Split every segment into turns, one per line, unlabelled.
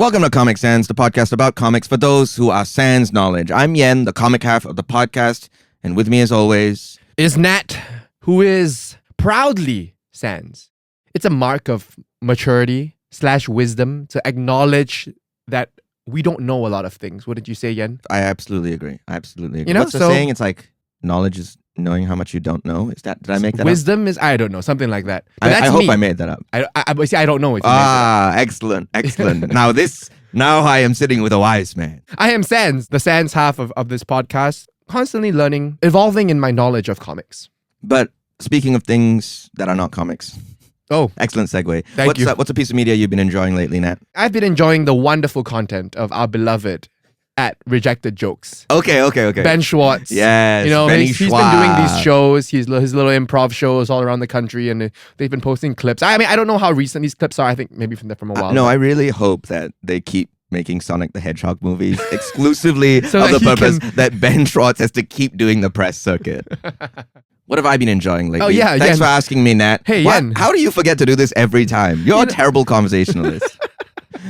Welcome to Comic Sans, the podcast about comics for those who are sans knowledge. I'm Yen, the comic half of the podcast, and with me as always
is Nat, who is proudly sans. It's a mark of maturity / wisdom to acknowledge that we don't know a lot of things. Wouldn't you say, Yen?
I absolutely agree.
You know,
what's the saying? It's like knowledge is knowing how much you don't know. Did I make that
wisdom
up?
Is, I don't know, something like that.
But I hope I made that up.
I don't know if you made that up.
Excellent. Now I am sitting with a wise man.
I am Sans, the Sans half of this podcast, constantly learning, evolving in my knowledge of comics.
But speaking of things that are not comics.
Oh.
Excellent segue.
Thank you.
What's a piece of media you've been enjoying lately, Nat?
I've been enjoying the wonderful content of our beloved at Rejected Jokes.
Okay.
Ben Schwartz.
Yes,
you know,
Benny
he's been
Schwartz.
doing these shows, his little improv shows all around the country, and they've been posting clips. I mean, I don't know how recent these clips are. I think maybe from a while.
No, I really hope that they keep making Sonic the Hedgehog movies exclusively
So
of
that
the purpose
can...
that Ben Schwartz has to keep doing the press circuit. What have I been enjoying lately?
Oh, yeah,
Thanks
Yen.
for asking me, Nat.
Hey, Yen.
How do you forget to do this every time? You're a terrible conversationalist.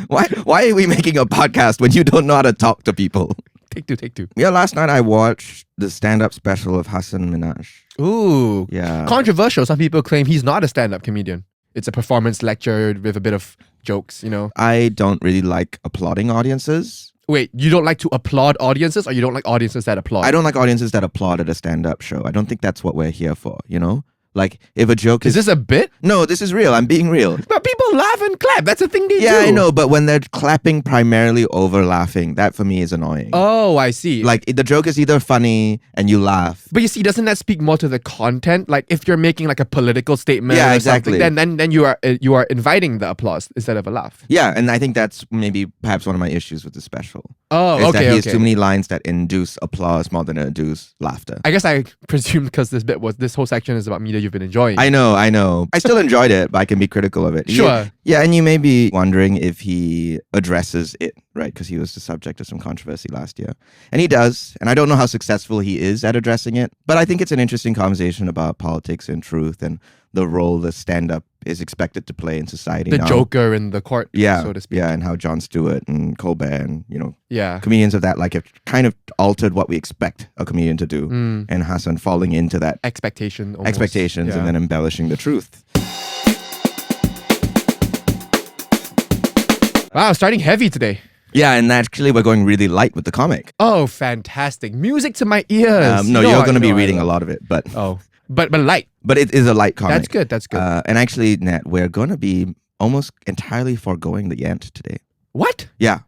Why are we making a podcast when you don't know how to talk to people?
Take two.
Yeah, last night I watched the stand-up special of Hassan Minhaj.
Ooh.
Yeah.
Controversial. Some people claim he's not a stand-up comedian. It's a performance lecture with a bit of jokes, you know.
I don't really like applauding audiences.
Wait, you don't like to applaud audiences, or you don't like audiences that applaud?
I don't like audiences that applaud at a stand-up show. I don't think that's what we're here for, you know? Like, if a joke
Is this a bit?
No, this is real. I'm being real.
But people laugh and clap. That's a thing they do.
Yeah, I know, but when they're clapping primarily over laughing, that for me is annoying.
Oh, I see.
Like, the joke is either funny and you laugh.
But you see, doesn't that speak more to the content? Like, if you're making like a political statement,
Yeah,
or
exactly.
something, then you are inviting the applause instead of a laugh.
Yeah, and I think that's maybe perhaps one of my issues with the special.
Oh,
is that he has
okay.
too many lines that induce applause more than induce laughter.
I guess I presume because this whole section is about media you've been enjoying.
I know. I still enjoyed it, but I can be critical of it.
Sure.
Yeah, and you may be wondering if he addresses it, right? Because he was the subject of some controversy last year. And he does. And I don't know how successful he is at addressing it. But I think it's an interesting conversation about politics and truth and the role the stand-up is expected to play in society
the
now.
Joker in the court, so to speak.
Yeah, and how Jon Stewart and Colbert and, you know,
Yeah.
comedians of that like have kind of altered what we expect a comedian to do. And Hassan falling into that
Expectations
and then embellishing the truth.
Wow, starting heavy today.
Yeah, and actually we're going really light with the comic.
Oh, fantastic. Music to my ears.
No, you're going to be reading a lot of it, but
but light.
But it is a light comic.
That's good.
And actually, Nat, we're going to be almost entirely foregoing the Yant today.
What?
Yeah,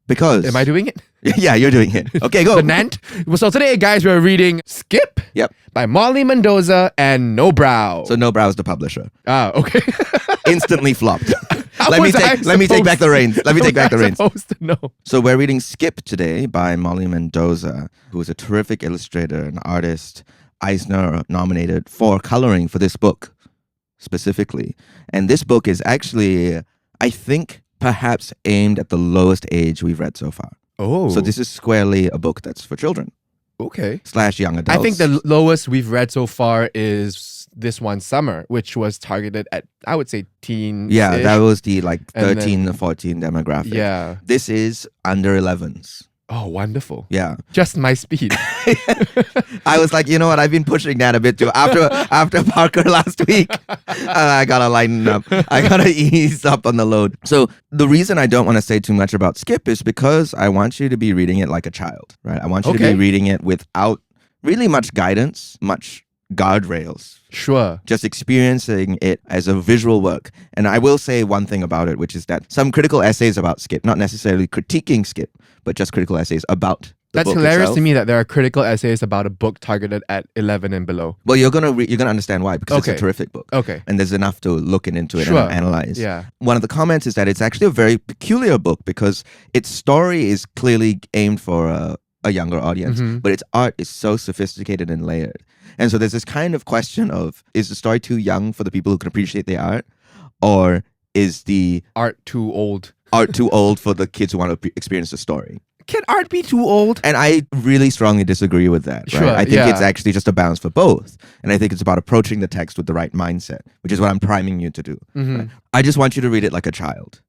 because...
Am I doing it?
Yeah, you're doing it. Okay, go.
The Nant. So today, guys, we're reading Skip by Molly Mendoza and No Brow.
So No Brow is the publisher.
Ah, okay.
Instantly flopped. Let me take back the reins. Let me take back the reins.
Supposed to know.
So we're reading Skip today by Molly Mendoza, who is a terrific illustrator and artist, Eisner nominated for coloring for this book specifically. And this book is actually, I think, perhaps aimed at the lowest age we've read so far.
Oh.
So this is squarely a book that's for children.
Okay.
/ young adults.
I think the lowest we've read so far is This One Summer, which was targeted at, I would say, teens.
Yeah, that was the like 13
then,
to 14 demographic.
Yeah.
This is under 11s.
Oh, wonderful.
Yeah.
Just my speed.
I was like, you know what? I've been pushing that a bit too. After Parker last week, I gotta lighten up. I gotta ease up on the load. So the reason I don't want to say too much about Skip is because I want you to be reading it like a child, right? I want you to be reading it without really much guidance, much guardrails.
Sure.
Just experiencing it as a visual work. And I will say one thing about it, which is that some critical essays about Skip, not necessarily critiquing Skip, but just critical essays about the
That's
book
hilarious
itself.
to me that there are critical essays about a book targeted at 11 and below.
Well, you're gonna understand why, because it's a terrific book.
Okay.
And there's enough to look into it
Sure.
and analyze.
Yeah.
One of the comments is that it's actually a very peculiar book because its story is clearly aimed for a younger audience, but its art is so sophisticated and layered. And so there's this kind of question of, is the story too young for the people who can appreciate the art? Or is the
art too old
for the kids who want to experience the story?
Can art be too old?
And I really strongly disagree with that. Right?
Sure,
I think it's actually just a balance for both. And I think it's about approaching the text with the right mindset, which is what I'm priming you to do. Right? I just want you to read it like a child.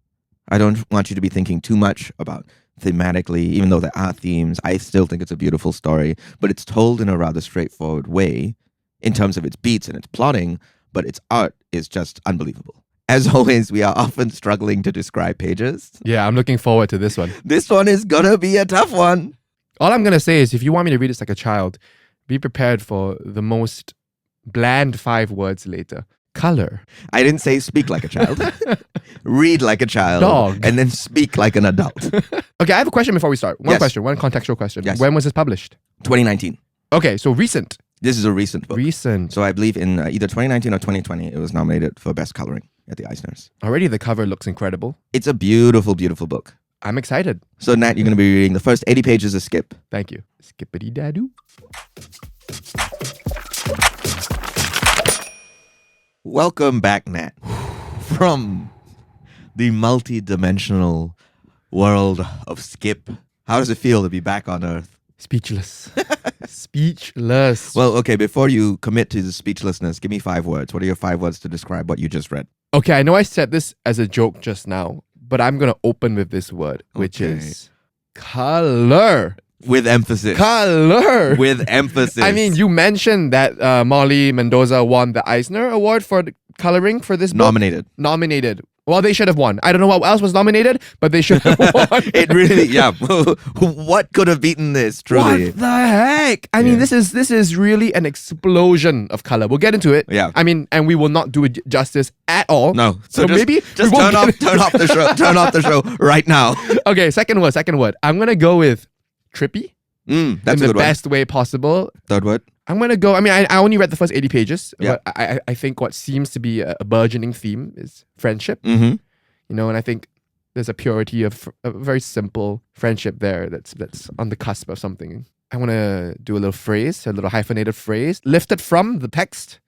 I don't want you to be thinking too much about thematically, even though there are themes. I still think it's a beautiful story, but it's told in a rather straightforward way in terms of its beats and its plotting, but its art is just unbelievable. As always, we are often struggling to describe pages.
Yeah, I'm looking forward to this one.
This one is gonna be a tough one.
All I'm going to say is if you want me to read this like a child, be prepared for the most bland 5 words later. Color.
I didn't say speak like a child. Read like a child.
Dog.
And then speak like an adult.
Okay, I have a question before we start. One
Yes.
question, one contextual question.
Yes.
When was this published?
2019.
Okay, so recent.
This is a recent book.
Recent.
So I believe in either 2019 or 2020, it was nominated for Best Coloring at the Eisners.
Already the cover looks incredible.
It's a beautiful, beautiful book.
I'm excited.
So Nat, you're going to be reading the first 80 pages of Skip.
Thank you. Skippity dadoo.
Welcome back, Nat, from the multi-dimensional world of Skip. How does it feel to be back on Earth?
Speechless. Speechless.
Well, okay, before you commit to the speechlessness, give me 5 words. What are your 5 words to describe what you just read?
Okay, I know I said this as a joke just now, but I'm going to open with this word, which
Okay.
is color.
With emphasis.
Color.
With emphasis.
I mean, you mentioned that Molly Mendoza won the Eisner Award for the coloring for this book.
Nominated.
Nominated. Well, they should have won. I don't know what else was nominated, but they should have won.
It really, yeah. What could have beaten this, truly?
What the heck? I mean, this is really an explosion of color. We'll get into it.
Yeah.
I mean, and we will not do it justice at all.
No.
So
just,
maybe
just
we won't
turn off the show. Turn off the show right now.
Okay, second word. I'm gonna go with trippy
That's
in
a
the
good
best way possible.
Third word.
I'm gonna go. I mean, I only read the first 80 pages.
Yeah.
But I think what seems to be a burgeoning theme is friendship.
Mm-hmm.
You know, and I think there's a purity of a very simple friendship there that's on the cusp of something. I want to do a little phrase, a little hyphenated phrase, lifted from the text.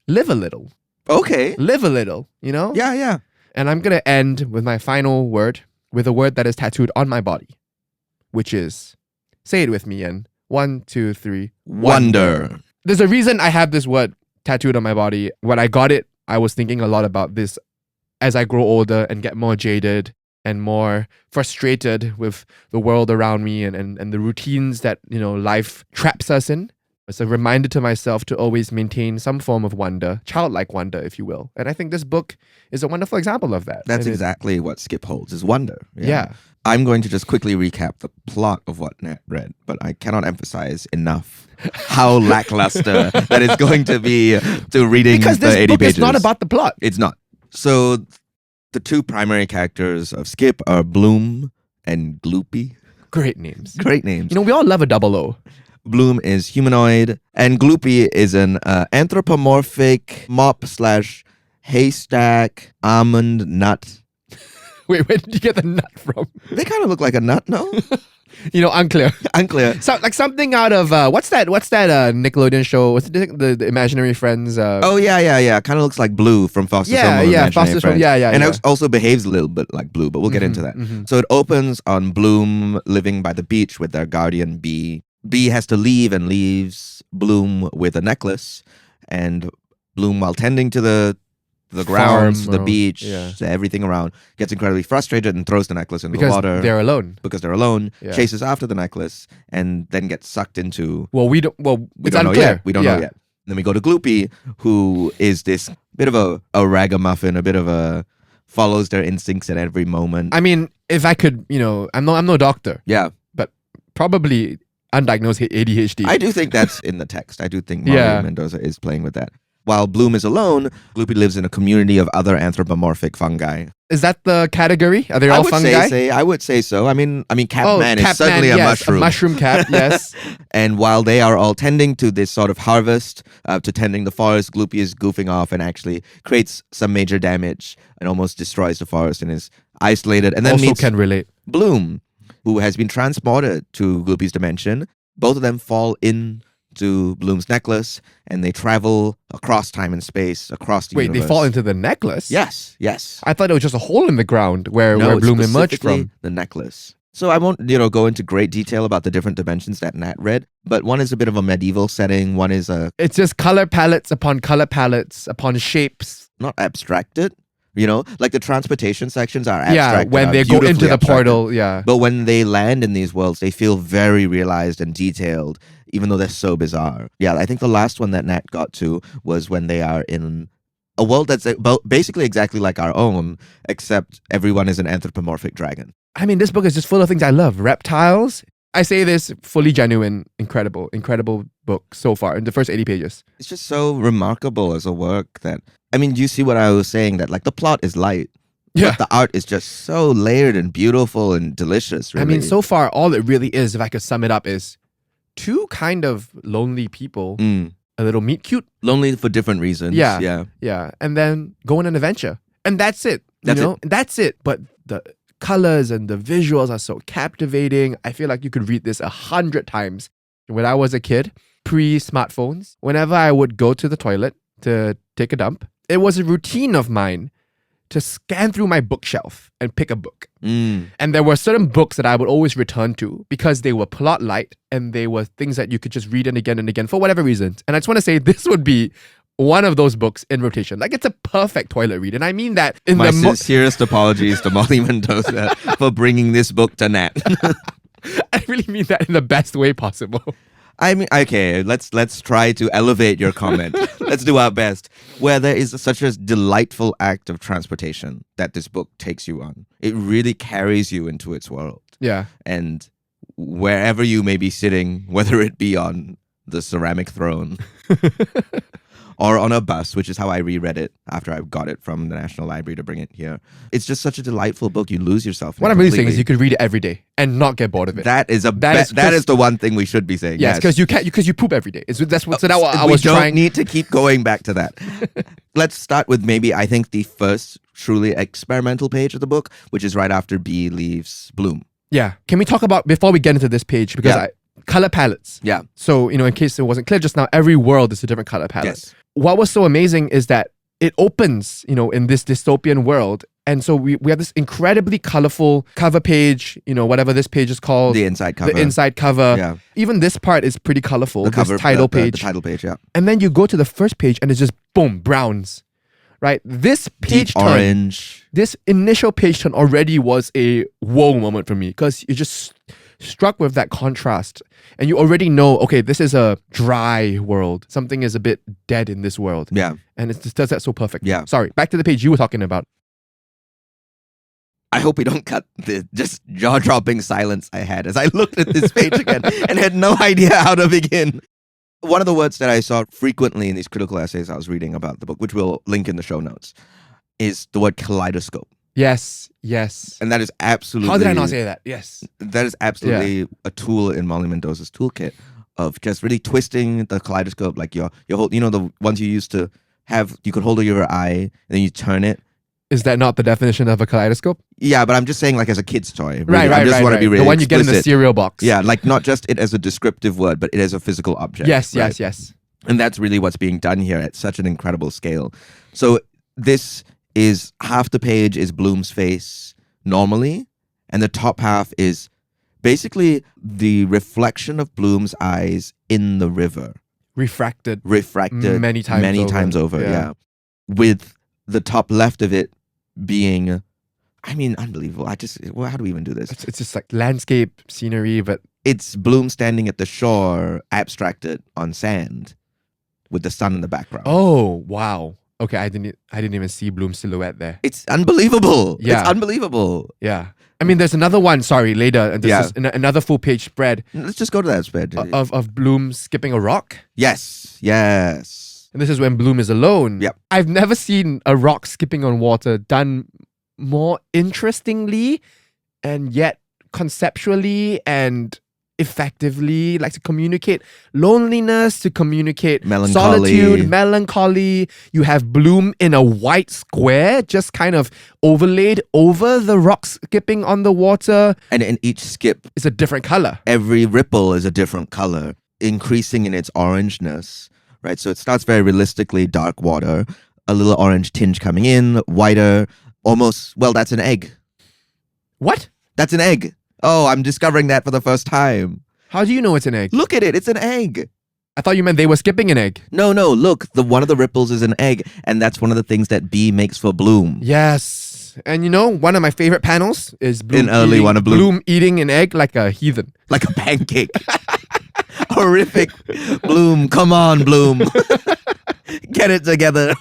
Live a little.
Okay.
Live a little, you know?
Yeah, yeah.
And I'm going to end with my final word, with a word that is tattooed on my body, which is, say it with me, Ian. 1, 2, 3.
Wonder.
There's a reason I have this word tattooed on my body. When I got it, I was thinking a lot about this as I grow older and get more jaded and more frustrated with the world around me and the routines that, you know, life traps us in. It's a reminder to myself to always maintain some form of wonder, childlike wonder, if you will. And I think this book is a wonderful example of that.
That's
And
exactly what Skip holds, is wonder.
Yeah.
I'm going to just quickly recap the plot of what Nat read, but I cannot emphasize enough how lackluster that is going to be to reading
Because
the
this
80
book
pages.
is not about the plot.
It's not. So the 2 primary characters of Skip are Bloom and Gloopy.
Great names.
Great names.
You know, we all love a double O.
Bloom is humanoid, and Gloopy is an anthropomorphic mop/haystack almond nut.
Wait, where did you get the nut from?
They kind of look like a nut, no?
You know, unclear.
Unclear.
So, like something out of what's that Nickelodeon show? What's the Imaginary Friends?
Oh yeah. Kind of looks like Blue from Foster's Home. of Imaginary
Foster's Home.
Friends.
Yeah.
And
yeah.
it also behaves a little bit like Blue, but we'll get into that. So it opens on Bloom living by the beach with their guardian bee. Bee has to leave and leaves Bloom with a necklace, and Bloom, while tending to the grounds, the
or-
beach,
yeah.
everything around, gets incredibly frustrated and throws the necklace in
because
the water.
they're alone.
Because they're alone,
Yeah.
chases after the necklace, and then gets sucked into.
Well, we don't. Well,
We
it's
don't know
unclear.
yet. We don't know yet. Then we go to Gloopy, who is this bit of a ragamuffin, a bit of a follows their instincts at every moment.
I mean, if I could, you know, I'm no doctor,
Yeah,
but probably undiagnosed ADHD.
I do think that's in the text. I do think Molly
Yeah.
Mendoza is playing with that. While Bloom is alone, Gloopy lives in a community of other anthropomorphic fungi.
Is that the category? Are they
I
all
would
fungi?
I would say so. I mean, Catman is
Catman,
certainly a
yes,
mushroom.
A mushroom cat, yes.
And while they are all tending to this sort of harvest, to tending the forest, Gloopy is goofing off and actually creates some major damage and almost destroys the forest and is isolated. And then
Also
meets
can relate.
Bloom, who has been transported to Gloopy's dimension. Both of them fall into Bloom's necklace, and they travel across time and space, across the
Wait,
universe.
they fall into the necklace?
Yes.
I thought it was just a hole in the ground where
it's
Bloom emerged
specifically
from.
the necklace. So I won't, go into great detail about the different dimensions that Nat read, but one is a bit of a medieval setting. One is
It's just color palettes upon shapes.
not abstracted. You know, like the transportation sections are abstract.
When they go into the portal,
But when they land in these worlds, they feel very realized and detailed, even though they're so bizarre. Yeah, I think the last one that Nat got to was when they are in a world that's basically exactly like our own, except everyone is an anthropomorphic dragon.
I mean, this book is just full of things I love. Reptiles. I say this fully genuine, incredible book so far in the first 80 pages.
It's just so remarkable as a work that, I mean, you see what I was saying, that like the plot is light.
Yeah.
But the art is just so layered and beautiful and delicious, really.
I mean, so far, all it really is, if I could sum it up, is two kind of lonely people, a little meet cute.
Lonely for different reasons.
Yeah. And then go on an adventure. And that's it. That's it. But the colors and the visuals are so captivating. I feel like you could read this 100 times. When I was a kid, pre-smartphones, whenever I would go to the toilet to take a dump, it was a routine of mine to scan through my bookshelf and pick a book. And there were certain books that I would always return to because they were plot light and they were things that you could just read and again for whatever reasons. And I just want to say this would be one of those books in rotation. Like, it's a perfect toilet read. And I mean that in
my sincerest apologies to Molly Mendoza for bringing this book to Nat.
I really mean that in the best way possible.
I mean, okay, let's try to elevate your comment. Let's do our best. Where there is such a delightful act of transportation that this book takes you on. It really carries you into its world.
Yeah.
And wherever you may be sitting, whether it be on the ceramic throne or on a bus, which is how I reread it after I got it from the National Library to bring it here. It's just such a delightful book. You lose yourself in it.
What I'm really saying is you could read it every day and not get bored of it.
That is the one thing we should be saying.
Yes, because you poop every day. That's what I was
trying. We
trying.
don't need to keep going back to that. Let's start with maybe, I think, the first truly experimental page of the book, which is right after Bee leaves Bloom.
Yeah. Can we talk about, before we get into this page, because color palettes.
Yeah.
So, in case it wasn't clear just now, every world is a different color palette.
Yes.
What was so amazing is that it opens, in this dystopian world. And so we have this incredibly colorful cover page, whatever this page is called.
The inside cover.
The inside cover.
Yeah.
Even this part is pretty colorful.
The cover,
this title page.
The title page, yeah.
And then you go to the first page and it's just boom, browns. Right? This page
Deep
turn,
orange.
this initial page turn already was a whoa moment for me because you just struck with that contrast. And you already know, okay, this is a dry world. Something is a bit dead in this world.
Yeah.
And it just does that so perfectly.
Yeah.
Sorry, back to the page you were talking about.
I hope we don't cut the just jaw-dropping silence I had as I looked at this page again and had no idea how to begin. One of the words that I saw frequently in these critical essays I was reading about the book, which we'll link in the show notes, is the word kaleidoscope.
Yes.
And that is absolutely...
How did I not say that? Yes.
That is absolutely a tool in Molly Mendoza's toolkit of just really twisting the kaleidoscope, like your whole, the ones you used to have, you could hold over your eye and then you turn it.
Is that not the definition of a kaleidoscope?
Yeah, but I'm just saying like as a kid's toy. Really.
Right.
I just want to be really
the one you
explicit.
get in the cereal box.
Yeah, like not just it as a descriptive word, but it as a physical object.
Yes.
And that's really what's being done here at such an incredible scale. So this is half the page is Bloom's face normally, and the top half is basically the reflection of Bloom's eyes in the river.
Refracted
many times over. Yeah. With the top left of it being, unbelievable. How do we even do this?
It's just like landscape scenery, but
it's Bloom standing at the shore, abstracted on sand, with the sun in the background.
Oh wow! Okay, I didn't even see Bloom's silhouette there.
It's unbelievable.
Yeah,
it's unbelievable.
Yeah. There's another one. Sorry, later. This is another full page spread.
Let's just go to that spread
of Bloom skipping a rock.
Yes.
And this is when Bloom is alone.
Yep.
I've never seen a rock skipping on water done more interestingly and yet conceptually and effectively, like to communicate loneliness, to communicate solitude, melancholy. You have Bloom in a white square, just kind of overlaid over the rock skipping on the water.
And in each skip,
it's a different color.
Every ripple is a different color, increasing in its orangeness. Right, so it starts very realistically dark water, a little orange tinge coming in, whiter, almost, that's an egg.
What?
That's an egg. Oh, I'm discovering that for the first time.
How do you know it's an egg?
Look at it, it's an egg.
I thought you meant they were skipping an egg.
No, look, one of the ripples is an egg, and that's one of the things that B makes for Bloom.
Yes. And you know, one of my favorite panels is
Bloom
eating an egg like a heathen.
like a pancake. Horrific. Bloom, come on, Bloom. Get it together.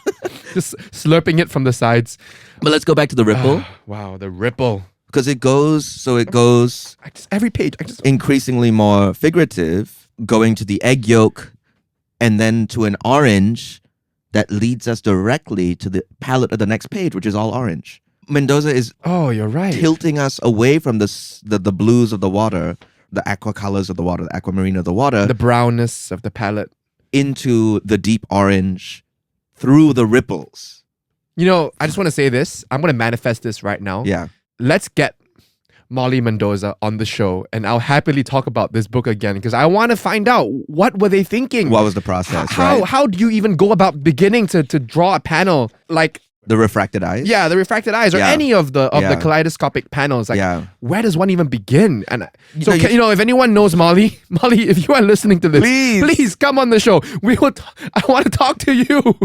Just slurping it from the sides.
But let's go back to the ripple.
Wow, the ripple.
Because it goes
Every page.
increasingly more figurative, going to the egg yolk and then to an orange that leads us directly to the palette of the next page, which is all orange. Mendoza is
you're right.
tilting us away from the blues of the water, the aqua colors of the water, the aquamarine of the water,
the brownness of the palette,
into the deep orange through the ripples.
You know, I just want to say this. I'm going to manifest this right now.
Yeah.
Let's get Molly Mendoza on the show and I'll happily talk about this book again because I want to find out what were they thinking.
What was the process, right?
How do you even go about beginning to draw a panel like
the refracted eyes?
Yeah, the refracted eyes or any of the kaleidoscopic panels. Like, where does one even begin? And so, if anyone knows Molly, if you are listening to this, please come on the show. I want to talk to you.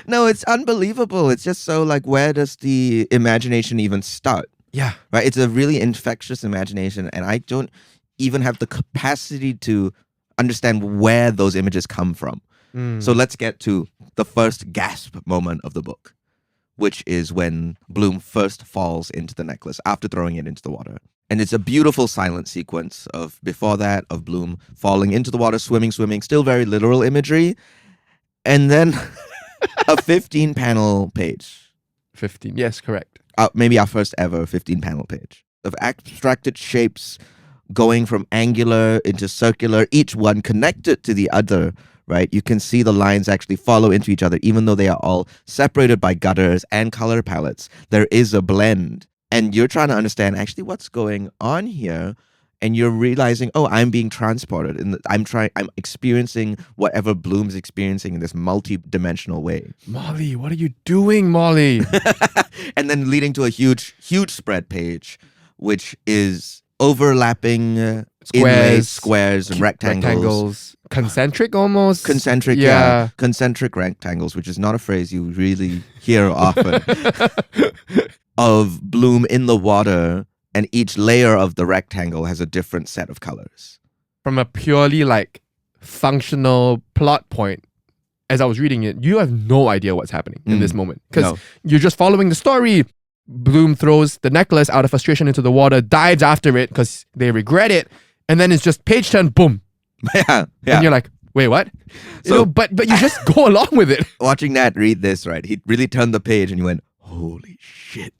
No, it's unbelievable. It's just so like, where does the imagination even start?
Yeah.
Right? It's a really infectious imagination, and I don't even have the capacity to understand where those images come from. So let's get to the first gasp moment of the book, which is when Bloom first falls into the necklace after throwing it into the water. And it's a beautiful silent sequence of Bloom falling into the water, swimming, still very literal imagery. And then a 15-panel page.
15, yes, correct.
Maybe our first ever 15-panel page of abstracted shapes going from angular into circular, each one connected to the other, right? You can see the lines actually follow into each other, even though they are all separated by gutters and color palettes. There is a blend. And you're trying to understand actually what's going on here. And you're realizing, I'm being transported. And I'm experiencing whatever Bloom's experiencing in this multi-dimensional way.
Molly, what are you doing, Molly?
And then leading to a huge spread page, which is overlapping squares and rectangles.
Concentric almost?
Concentric, yeah. Concentric rectangles, which is not a phrase you really hear often. Of Bloom in the water, and each layer of the rectangle has a different set of colors.
From a purely functional plot point, as I was reading it, you have no idea what's happening in this moment. Because you're just following the story. Bloom throws the necklace out of frustration into the water, dives after it because they regret it, and then it's just page turn, boom.
Yeah.
And you're like, wait, what? But you just go along with it.
Watching Nat read this, right, he really turned the page and you went, holy shit.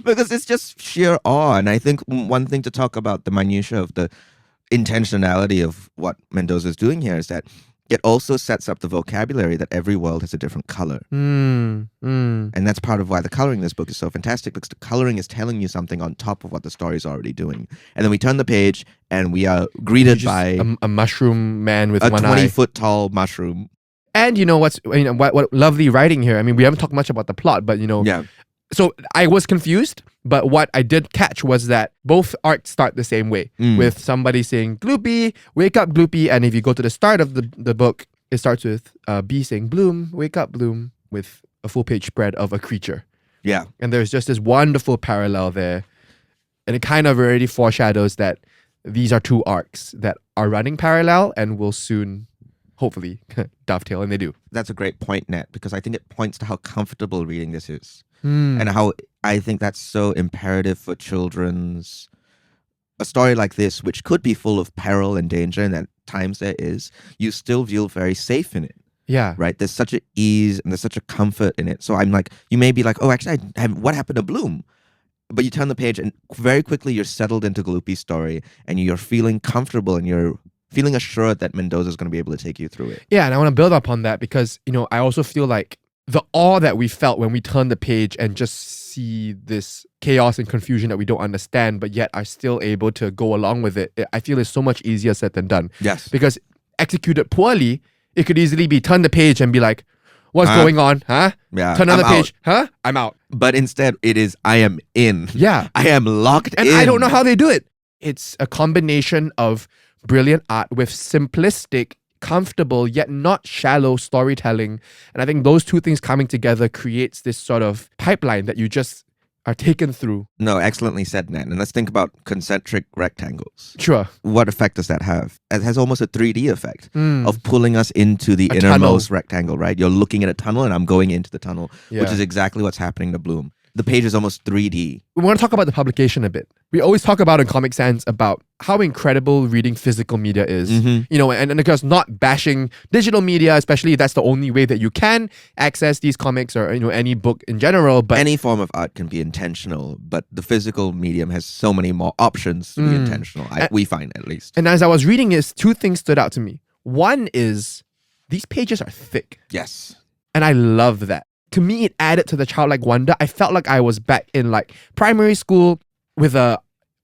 Because it's just sheer awe. And I think one thing to talk about the minutiae of the intentionality of what Mendoza is doing here is that it also sets up the vocabulary that every world has a different color. And that's part of why the coloring in this book is so fantastic, because the coloring is telling you something on top of what the story is already doing. And then we turn the page and we are greeted by
a mushroom man with
a
one eye.
20-foot tall mushroom.
And what lovely writing here. I mean, we haven't talked much about the plot, but
Yeah.
So I was confused, but what I did catch was that both arcs start the same way, with somebody saying, Gloopy, wake up, Gloopy. And if you go to the start of the book, it starts with B saying, Bloom, wake up, Bloom, with a full page spread of a creature.
Yeah.
And there's just this wonderful parallel there. And it kind of already foreshadows that these are two arcs that are running parallel and will soon, hopefully, dovetail, and they do.
That's a great point, Nat, because I think it points to how comfortable reading this is. And how I think that's so imperative for children's... A story like this, which could be full of peril and danger, and at times there is, you still feel very safe in it.
Yeah.
Right? There's such an ease and there's such a comfort in it. So I'm like, you may be like, oh, actually, what happened to Bloom? But you turn the page and very quickly you're settled into Gloopy's story and you're feeling comfortable and you're feeling assured that Mendoza is going to be able to take you through it.
Yeah, and I want to build upon that because, I also feel like the awe that we felt when we turned the page and just see this chaos and confusion that we don't understand, but yet are still able to go along with it, I feel is so much easier said than done.
Yes.
Because executed poorly, it could easily be turn the page and be like, what's going on? Huh?
Yeah.
Turn another page. Huh? I'm out.
But instead, it is, I am in.
Yeah.
I am locked in.
And I don't know how they do it. It's a combination of brilliant art with simplistic comfortable yet not shallow storytelling. And I think those two things coming together creates this sort of pipeline that you just are taken through.
No, excellently said, Nan. And let's think about concentric rectangles.
Sure.
What effect does that have? It has almost a 3D effect of pulling us into the
A
innermost
tunnel.
rectangle, right? You're looking at a tunnel and I'm going into the tunnel, which
Yeah.
is exactly what's happening to Bloom. The page is almost 3D.
We want to talk about the publication a bit. We always talk about in Comic Sans about how incredible reading physical media is. You know, and of course not bashing digital media, especially that's the only way that you can access these comics or, you know, any book in general. But
Any form of art can be intentional, but the physical medium has so many more options to be intentional. We find, at least.
and as I was reading this, two things stood out to me. One is these pages are thick.
Yes.
And I love that. To me, it added to the childlike wonder. I felt like I was back in like primary school with a,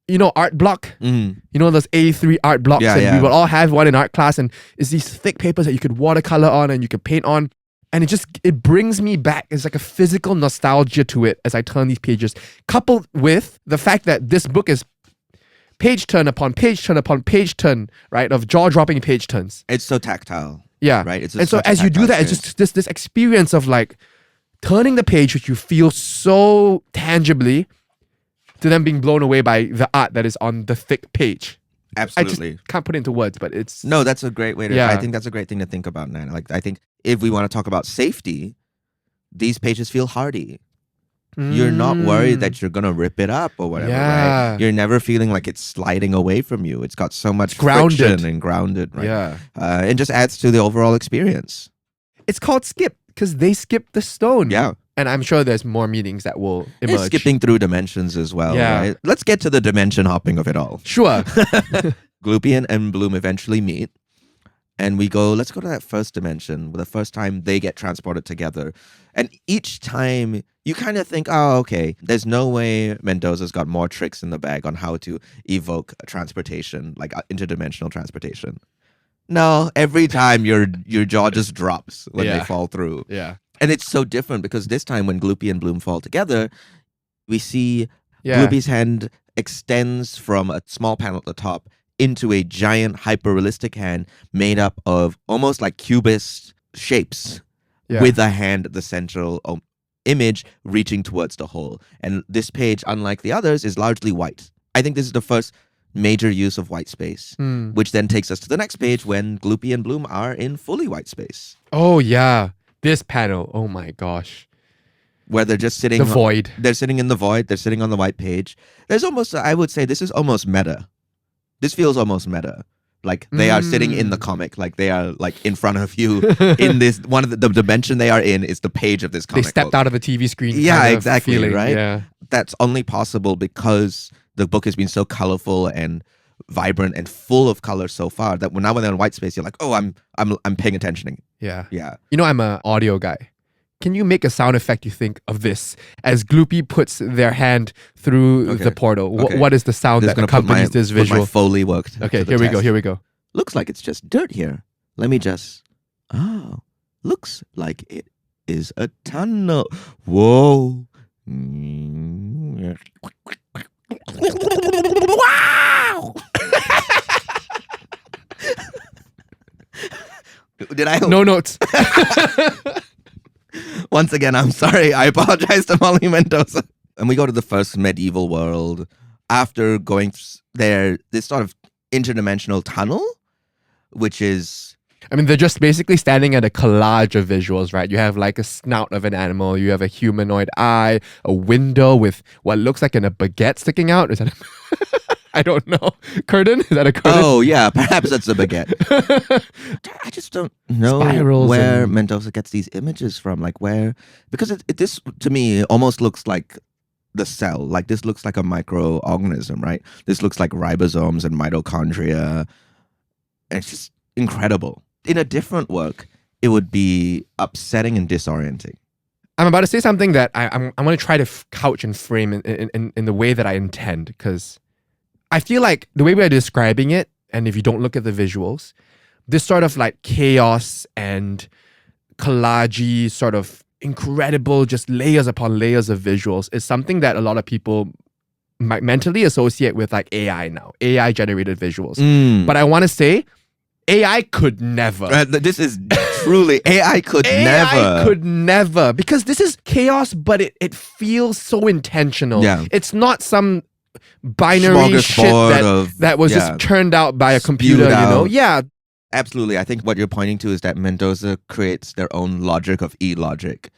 you know, art block. You know, those A3 art blocks.
Yeah,
and
yeah.
we would all have one in art class. And it's these thick papers that you could watercolor on and you could paint on. And it brings me back. It's like a physical nostalgia to it as I turn these pages. Coupled with the fact that this book is page turn upon page turn upon page turn, right? Of jaw-dropping page turns.
It's so tactile.
Yeah.
Right? It's
And so
such a
as you do
tactile
that, it's
experience.
just this experience of like turning the page, which you feel so tangibly, to then being blown away by the art that is on the thick page.
Absolutely.
I just can't put it into words, but it's...
No, that's a great way to.
Yeah.
I think that's a great thing to think about, Nan. Like, I think if we want to talk about safety, these pages feel hardy. You're not worried that you're gonna rip it up or whatever.
Yeah.
Right? You're never feeling like it's sliding away from you. It's got so much
grounded.
friction and grounded. Right?
Yeah.
It just adds to the overall experience.
It's called Skip because they skipped the stone.
Yeah.
And I'm sure there's more meanings that will emerge.
It's skipping through dimensions as well.
Yeah.
Right? Let's get to the dimension hopping of it all.
Sure.
Gloopy and Bloom eventually meet. And we go, let's go to that first dimension, the first time they get transported together. And each time you kind of think, oh, okay, there's no way Mendoza's got more tricks in the bag on how to evoke a transportation, like interdimensional transportation. No, every time your jaw just drops when they
Yeah.
fall through.
Yeah.
And it's so different because this time when Gloopy and Bloom fall together, we see
Yeah.
Gloopy's hand extends from a small panel at the top into a giant hyper-realistic hand made up of almost like cubist shapes
Yeah.
with a hand at the central image reaching towards the hole. And this page, unlike the others, is largely white. I think this is the first major use of white space, which then takes us to the next page when Gloopy and Bloom are in fully white space,
Oh, yeah. This panel. Oh, my gosh.
where they're just sitting
The void.
They're sitting in the void. They're sitting on the white page. There's almost, I would say, this is almost meta. This feels almost meta. Like they are sitting in the comic. Like they are like in front of you in this one of the dimension they are in is the page of this
They
comic.
stepped
book.
out of a TV screen.
Yeah,
kind of
exactly,
feeling.
right?
Yeah.
That's only possible because the book has been so colorful and vibrant and full of color so far that now when they're in white space, you're like, oh, I'm paying attention.
Yeah.
Yeah.
You know, I'm an audio guy. Can you make a sound effect you think of this as Gloopy puts their hand through
Okay.
the portal?
Okay.
What is the sound
Just
that
gonna put
accompanies this
put my
visual?
Foley work.
Okay, here we go. Here we go.
Looks like it's just dirt here. Let me just. Oh, looks like it is a tunnel. Whoa. Wow. Did I?
No notes.
Once again, I'm sorry. I apologize to Molly Mendoza. And we go to the first medieval world. After going there, this sort of interdimensional tunnel, which is...
I mean, they're just basically standing at a collage of visuals, right? You have like a snout of an animal, you have a humanoid eye, a window with what looks like a baguette sticking out. Is that I don't know. Curtain? Is that a curtain?
Oh, yeah, perhaps that's a baguette. I just don't know
Spirals
where
and-
Mendoza gets these images from. Like where... Because this, to me, almost looks like the cell. Like this looks like a microorganism, right? This looks like ribosomes and mitochondria. And it's just incredible. In a different work, it would be upsetting and disorienting.
I'm about to say something that I'm going to try to couch and frame in the way that I intend, because I feel like the way we're describing it, and if you don't look at the visuals, this sort of like chaos and collage sort of incredible, just layers upon layers of visuals is something that a lot of people might mentally associate with like AI now, AI generated visuals. But I want to say AI could never.
This is truly AI could
AI
never.
could never, because this is chaos, but it feels so intentional.
Yeah.
It's not some binary shit that was just churned out by a computer, you know? Yeah.
Absolutely. I think what you're pointing to is that Mendoza creates their own logic of e-logic.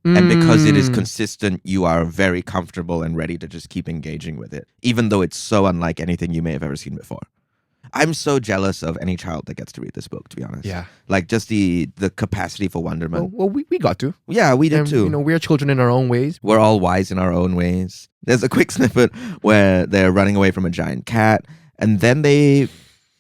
And because it is consistent, you are very comfortable and ready to just keep engaging with it, even though it's so unlike anything you may have ever seen before. I'm so jealous of any child that gets to read this book, to be honest.
Yeah.
Like just the capacity for wonderment.
Well, we got to.
Yeah, we did
And,
too.
You know, we're children in our own ways.
We're all wise in our own ways. There's a quick snippet where they're running away from a giant cat, and then they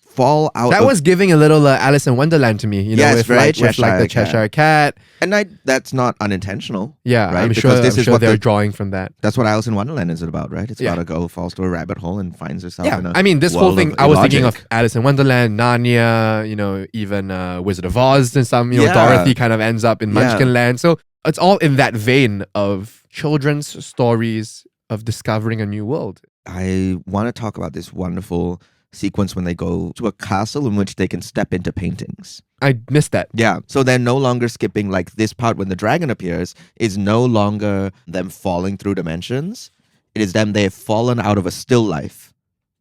fall out.
That was giving a little Alice in Wonderland to me, you know, with like the Cheshire Cat.
And that's not unintentional.
Yeah,
right?
I'm
Because
sure, I'm sure they're drawing from that.
That's what Alice in Wonderland is about, right? It's about a girl who falls to a rabbit hole and finds herself in a
I mean, this whole
world
thing,
of
I was
illogic.
thinking of Alice in Wonderland, Narnia, you know, even Wizard of Oz, and some, you know, Dorothy kind of ends up in Munchkin Land. So it's all in that vein of children's stories of discovering a new world.
I want to talk about this wonderful sequence when they go to a castle in which they can step into paintings.
I missed that.
Yeah. So they're no longer skipping, like this part when the dragon appears is no longer them falling through dimensions. It is them, they've fallen out of a still life.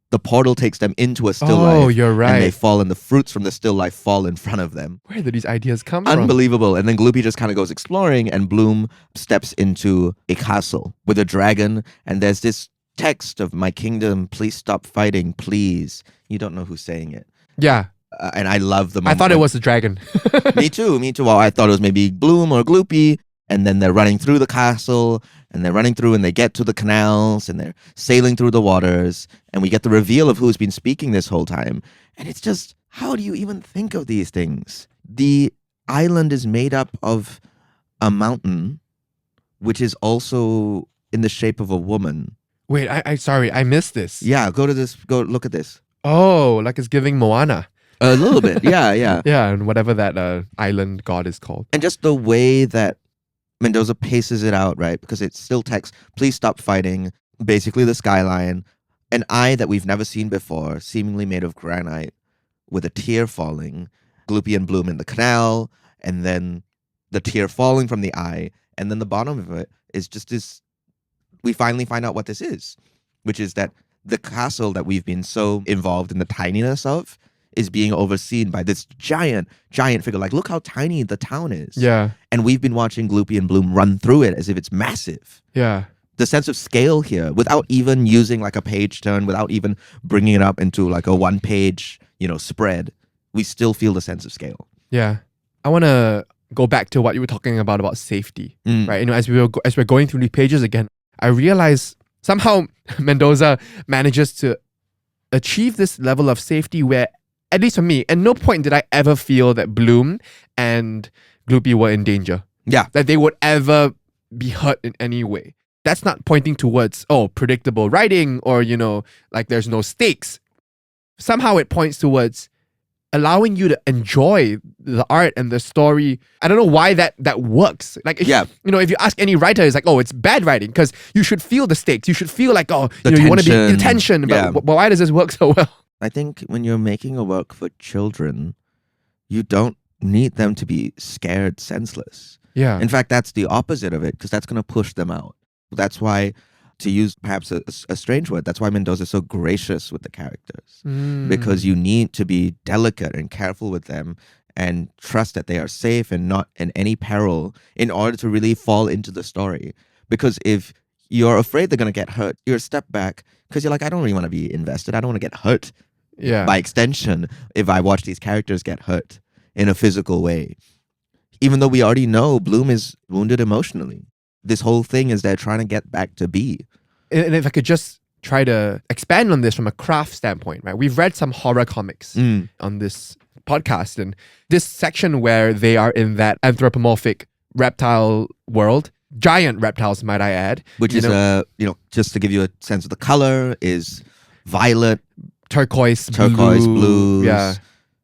The portal takes them into a still life.
Oh, you're right.
And they fall, and the fruits from the still life fall in front of them.
Where did these ideas come from?
Unbelievable. And then Gloopy just kind of goes exploring, and Bloom steps into a castle with a dragon, and there's this text of "My kingdom, please stop fighting, please." You don't know who's saying it.
Yeah.
And I love the
I
moment.
thought it was the dragon.
Me too. Well, I thought it was maybe Bloom or Gloopy. And then they're running through the castle, and they're running through, and they get to the canals, and they're sailing through the waters, and we get the reveal of who's been speaking this whole time. And it's just, how do you even think of these things? The island is made up of a mountain, which is also in the shape of a woman.
Wait, I sorry, I missed this.
Yeah, go look at this.
Oh, like it's giving Moana.
A little bit, yeah.
Yeah, and whatever that island god is called.
And just the way that Mendoza paces it out, right? Because it's still text, please stop fighting. Basically the skyline, an eye that we've never seen before, seemingly made of granite, with a tear falling, Gloopy and Bloom in the canal, and then the tear falling from the eye, and then the bottom of it is just this, we finally find out what this is, which is that the castle that we've been so involved in the tininess of is being overseen by this giant figure. Like, look how tiny the town is.
Yeah.
And we've been watching Gloopy and Bloom run through it as if it's massive.
Yeah.
The sense of scale here, without even using like a page turn, without even bringing it up into like a one-page, spread, we still feel the sense of scale.
Yeah. I want to go back to what you were talking about safety, right? As we're going through these pages again, I realize somehow Mendoza manages to achieve this level of safety where, at least for me, at no point did I ever feel that Bloom and Gloopy were in danger.
Yeah.
That they would ever be hurt in any way. That's not pointing towards, predictable writing or, like there's no stakes. Somehow it points towards allowing you to enjoy the art and the story. I don't know why that works. Like, if you ask any writer, it's like, it's bad writing because you should feel the stakes. You should feel like, you want to be in tension. But why does this work so well?
I think when you're making a work for children, you don't need them to be scared senseless.
Yeah.
In fact, that's the opposite of it, because that's going to push them out. That's why, to use perhaps a strange word, that's why Mendoza is so gracious with the characters. Because you need to be delicate and careful with them and trust that they are safe and not in any peril in order to really fall into the story. Because if you're afraid they're going to get hurt, you're a step back because you're like, I don't really want to be invested. I don't want to get hurt.
Yeah.
By extension, if I watch these characters get hurt in a physical way. Even though we already know Bloom is wounded emotionally. This whole thing is they're trying to get back to B.
And if I could just try to expand on this from a craft standpoint, right? We've read some horror comics on this podcast, and this section where they are in that anthropomorphic reptile world, giant reptiles, might I add.
Which is, just to give you a sense of the color, is violet,
turquoise
blues.
Yeah.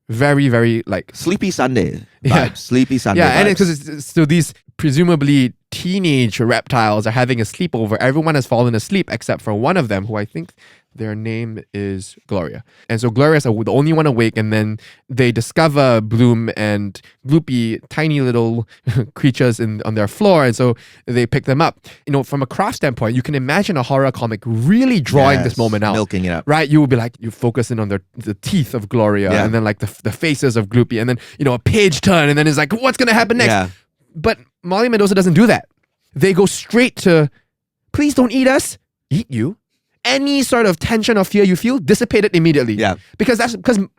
Very, very like
Sleepy Sunday vibes.
Yeah.
Sleepy Sunday
yeah,
vibes.
and because so these presumably teenage reptiles are having a sleepover. Everyone has fallen asleep except for one of them, who I think their name is Gloria. And so Gloria's the only one awake, and then they discover Bloom and Gloopy, tiny little creatures on their floor, and so they pick them up. From a craft standpoint, you can imagine a horror comic really drawing this moment out.
Milking it up.
Right? You will be like, you focus in on the teeth of Gloria, and then like the faces of Gloopy, and then, a page turn, and then it's like, what's going to happen next?
Yeah.
But Molly Mendoza doesn't do that. They go straight to, please don't eat us. Eat you? Any sort of tension or fear you feel, dissipate it immediately.
Yeah.
Because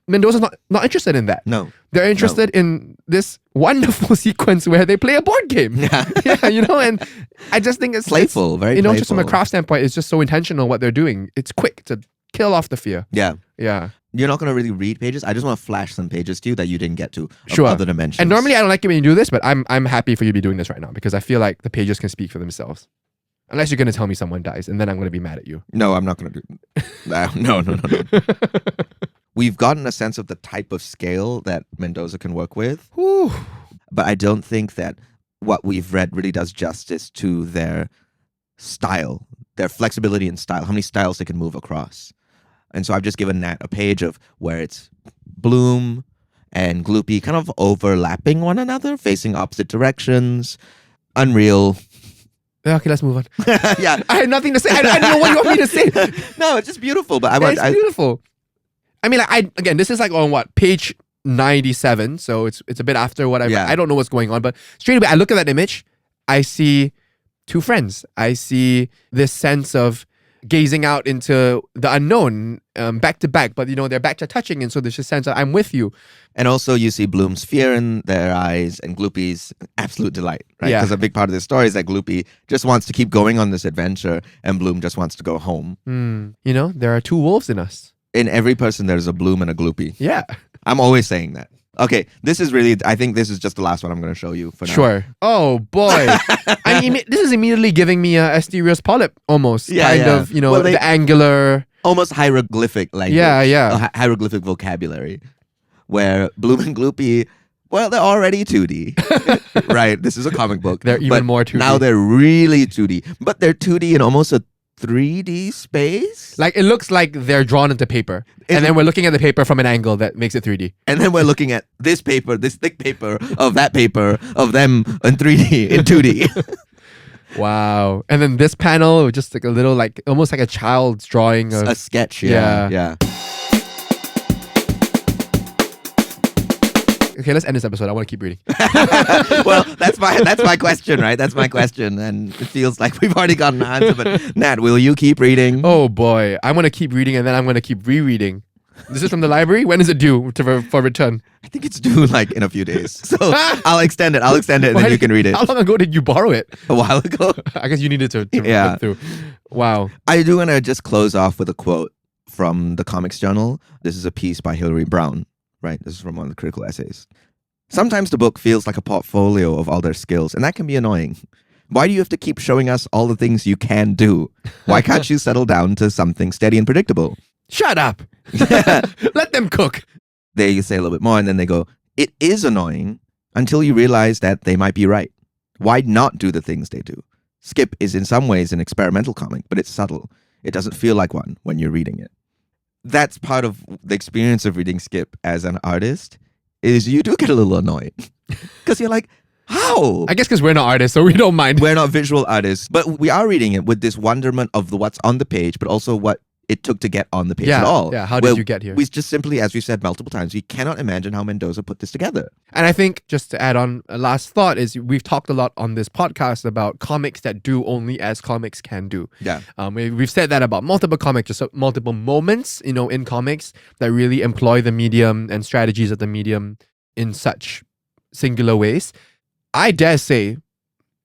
Mendoza's not interested in that.
No.
They're interested in this wonderful sequence where they play a board game.
Yeah.
And I just think it's
playful, very playful.
Just from a craft standpoint, it's just so intentional what they're doing. It's quick to kill off the fear.
Yeah.
Yeah.
You're not going to really read pages. I just want to flash some pages to you that you didn't get to of
Sure.
other dimensions.
And normally I don't like it when you do this, but I'm happy for you to be doing this right now because I feel like the pages can speak for themselves. Unless you're going to tell me someone dies, and then I'm going to be mad at you.
No, I'm not going to do No. We've gotten a sense of the type of scale that Mendoza can work with.
Whew.
But I don't think that what we've read really does justice to their style, their flexibility in style, how many styles they can move across. And so I've just given Nat a page of where it's Bloom and Gloopy kind of overlapping one another, facing opposite directions. Unreal.
Okay, let's move on.
Yeah.
I had nothing to say. I don't know what you want me to say.
No, it's just beautiful. But
It's beautiful. I mean, again, this is like on what, page 97, so it's a bit after what I don't know what's going on, but straight away I look at that image, I see two friends. I see this sense of gazing out into the unknown, back to back, but their backs are touching, and so there's a sense of I'm with you.
And also you see Bloom's fear in their eyes and Gloopy's absolute delight, right?
Yeah.
Because a big part of this story is that Gloopy just wants to keep going on this adventure and Bloom just wants to go home.
There are two wolves in us.
In every person, there's a Bloom and a Gloopy.
Yeah.
I'm always saying that. Okay, I think this is just the last one I'm going to show you for now.
Sure. Oh, boy. This is immediately giving me a Asterios polyp almost. Of, the angular.
Almost hieroglyphic language.
Yeah.
Hieroglyphic vocabulary. Where Bloom and Gloopy, well, they're already 2D. Right? This is a comic book.
They're even more 2D.
Now they're really 2D. But they're 2D in almost a 3D space.
Like, it looks like they're drawn into paper. And then we're looking at the paper from an angle that makes it 3D.
And then we're looking at this paper, this thick paper of that paper, of them in 3D, in 2D.
Wow. And then this panel, just like a little, like, almost like a child's drawing of...
A sketch, yeah.
Okay, let's end this episode. I want to keep reading.
Well, that's my question, right? That's my question. And it feels like we've already got an answer. But Nat, will you keep reading?
Oh boy. I'm going to keep reading and then I'm going to keep rereading. This is from the library? When is it due for return?
I think it's due like in a few days. So I'll extend it and then you can read it.
How long ago did you borrow it?
A while ago.
I guess you needed to run through. Wow.
I do want to just close off with a quote from the Comics Journal. This is a piece by Hilary Brown. Right, this is from one of the critical essays. Sometimes the book feels like a portfolio of all their skills, and that can be annoying. Why do you have to keep showing us all the things you can do? Why can't you settle down to something steady and predictable?
Shut up. Let them cook.
They say a little bit more, and then they go, it is annoying until you realize that they might be right. Why not do the things they do? Skip is in some ways an experimental comic, but it's subtle. It doesn't feel like one when you're reading it. That's part of the experience of reading Skip as an artist, is you do get a little annoyed. Because you're like, how?
I guess because we're not artists, so we don't mind.
We're not visual artists, but we are reading it with this wonderment of what's on the page, but also what it took to get on the page at all.
Yeah, how did you get here?
We just simply, as we've said multiple times, we cannot imagine how Mendoza put this together.
And I think, just to add on a last thought, is we've talked a lot on this podcast about comics that do only as comics can do.
Yeah.
We've said that about multiple comics, just multiple moments, in comics that really employ the medium and strategies of the medium in such singular ways. I dare say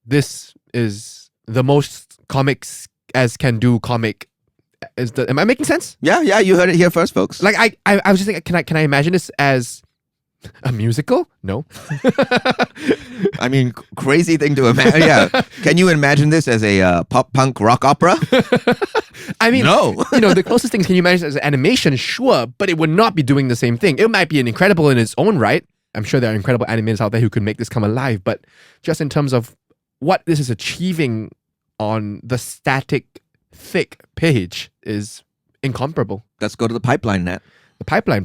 this is the most comics as can do comic. Am I making sense?
Yeah, you heard it here first, folks.
Like I was just thinking, can I imagine this as a musical? No.
I mean, crazy thing to imagine. Yeah. Can you imagine this as a pop punk rock opera?
I mean,
no.
The closest things can you imagine as animation, sure, but it would not be doing the same thing. It might be an incredible in its own right. I'm sure there are incredible animators out there who could make this come alive, but just in terms of what this is achieving on the static, thick page is incomparable.
Let's go to the pipeline, Nat.
The pipeline.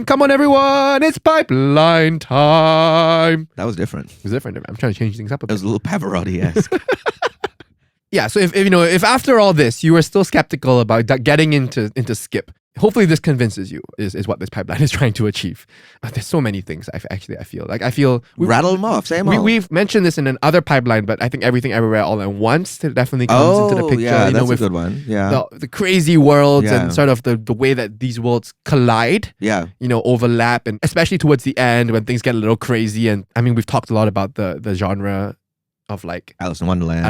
Come on, everyone. It's pipeline time.
That was different.
It's different. I'm trying to change things up a
It
bit.
was a little Pavarotti-esque.
Yeah, so if after all this you are still skeptical about getting into Skip, hopefully this convinces you is what this pipeline is trying to achieve. There's so many things I feel.
Rattle them off. Say them all.
We've mentioned this in another pipeline, but I think Everything Everywhere All at Once definitely comes into the picture.
Yeah, that's
with
a good one. Yeah.
the crazy worlds
Yeah.
and sort of the way that these worlds collide.
Yeah.
Overlap, and especially towards the end when things get a little crazy. And I mean, we've talked a lot about the genre of like
Alice in Wonderland.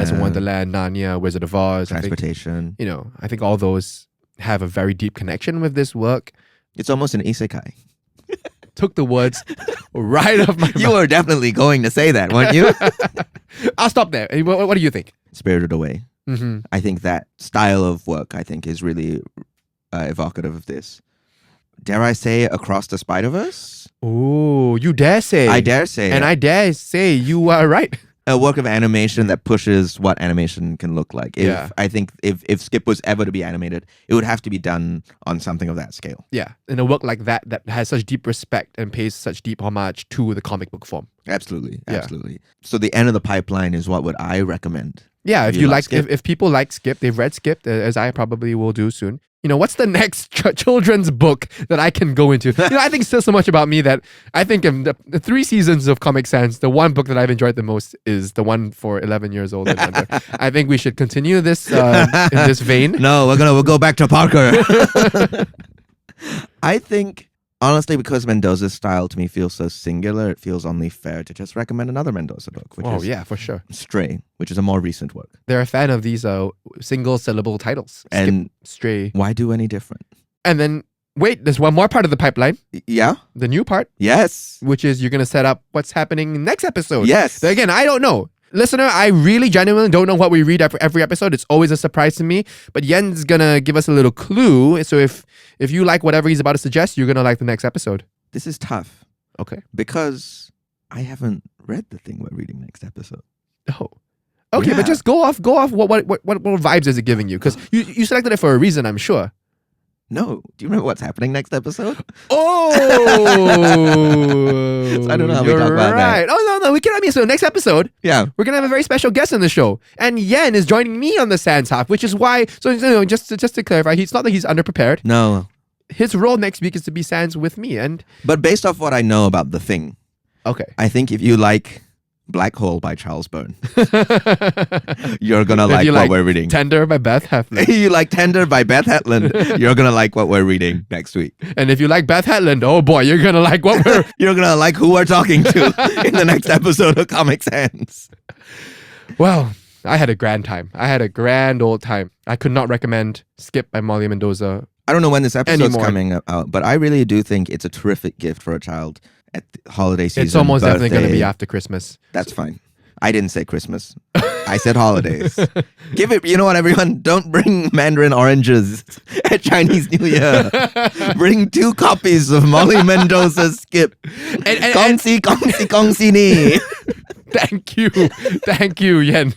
Narnia, Wizard of Oz.
Transportation.
I think all those have a very deep connection with this work.
It's almost an isekai.
Took the words right off my
You
mouth.
were definitely going to say that, weren't you?
I'll stop there. What do you think?
Spirited Away.
Mm-hmm.
I think that style of work, I think, is really evocative of this. Dare I say Across the Spider-Verse?
Oh, you dare say.
I dare say.
And I dare say you are right.
A work of animation that pushes what animation can look like. I think if Skip was ever to be animated, it would have to be done on something of that scale.
Yeah, in a work like that has such deep respect and pays such deep homage to the comic book form.
Absolutely.
Yeah.
Absolutely. So the end of the pipeline is what would I recommend?
Yeah, if
You
you
like
like,
Skip?
if people like Skip, they've read Skip, as I probably will do soon. What's the next children's book that I can go into? I think still so much about me that I think in the 3 seasons of Comic Sans, the one book that I've enjoyed the most is the one for 11 years old and under. I think we should continue this in this vein.
No, we'll go back to Parker. I think, honestly, because Mendoza's style to me feels so singular, it feels only fair to just recommend another Mendoza book, which is
Yeah, for sure.
Stray, which is a more recent work.
They're a fan of these single syllable titles.
And
Skip, Stray.
why do any different?
And then, wait, there's one more part of the pipeline,
Yeah?
the new part,
Yes.
which is you're going to set up what's happening next episode.
Yes.
So again, I don't know. Listener, I really genuinely don't know what we read every episode. It's always a surprise to me. But Yen's gonna give us a little clue. So if you like whatever he's about to suggest, you're gonna like the next episode.
This is tough
Okay.
because I haven't read the thing we're reading next episode.
Oh. Okay,
Yeah.
but just go off. What vibes is it giving you? Because you selected it for a reason, I'm sure.
No. Do you remember what's happening next episode?
Oh,
So I don't know how we talk about that.
right. Oh no, we can. So next episode,
Yeah.
we're gonna have a very special guest on the show, and Yen is joining me on the Sans half, which is why. So just to clarify, it's not that he's underprepared.
No.
His role next week is to be Sans with me, and
But based off what I know about the thing,
okay.
I think if you like Black Hole by Charles Byrne, you're gonna
If
like
you
what
like
we're reading.
Tender by Beth Heflin.
You like Tender by Beth Hetland, you're gonna like what we're reading next week.
And if you like Beth Hetland, oh boy, you're gonna like what we're.
You're gonna like who we're talking to in the next episode of Comic Sans.
Well, I had a grand time. I had a grand old time. I could not recommend Skip by Molly Mendoza.
I don't know when this episode's
Anymore.
coming out, but I really do think it's a terrific gift for a child at the holiday season.
It's almost definitely going to
birthday.
be after Christmas.
That's fine. I didn't say Christmas. I said holidays. Give it, you know what, everyone? Don't bring mandarin oranges at Chinese New Year. Bring 2 copies of Molly Mendoza's Skip.
And
Kong si ni.
Thank you, Yen.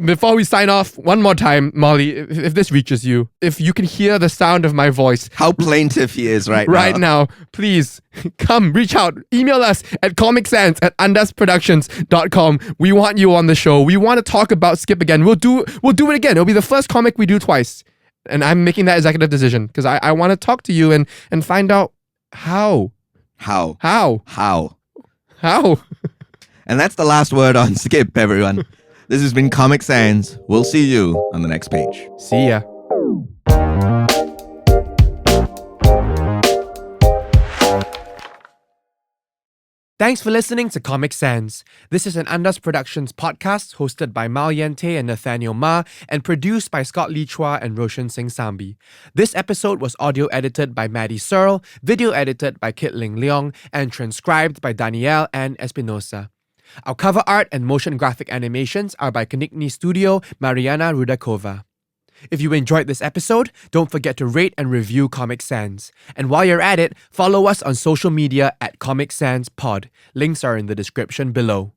Before we sign off, one more time, Molly, if this reaches you, if you can hear the sound of my voice
How plaintive he is right
now, please come reach out. Email us at comicsans@andasproductions.com. We want you on the show. We want to talk about Skip again. We'll do it again. It'll be the first comic we do twice. And I'm making that executive decision because I want to talk to you and find out how.
How? And that's the last word on Skip, everyone. This has been Comic Sans. We'll see you on the next page.
See ya. Thanks for listening to Comic Sans. This is an Andas Productions podcast hosted by Yant and Nathaniel Ma and produced by Scott Lee Chua and Roshan Singh Sambhi. This episode was audio edited by Maddy Searle, video edited by Kit Ling Leong, and transcribed by Danielle Anne Espinosa. Our cover art and motion graphic animations are by Kanikni Studio, Maryana Rudakova. If you enjoyed this episode, don't forget to rate and review Comic Sans. And while you're at it, follow us on social media at Comic Sans Pod. Links are in the description below.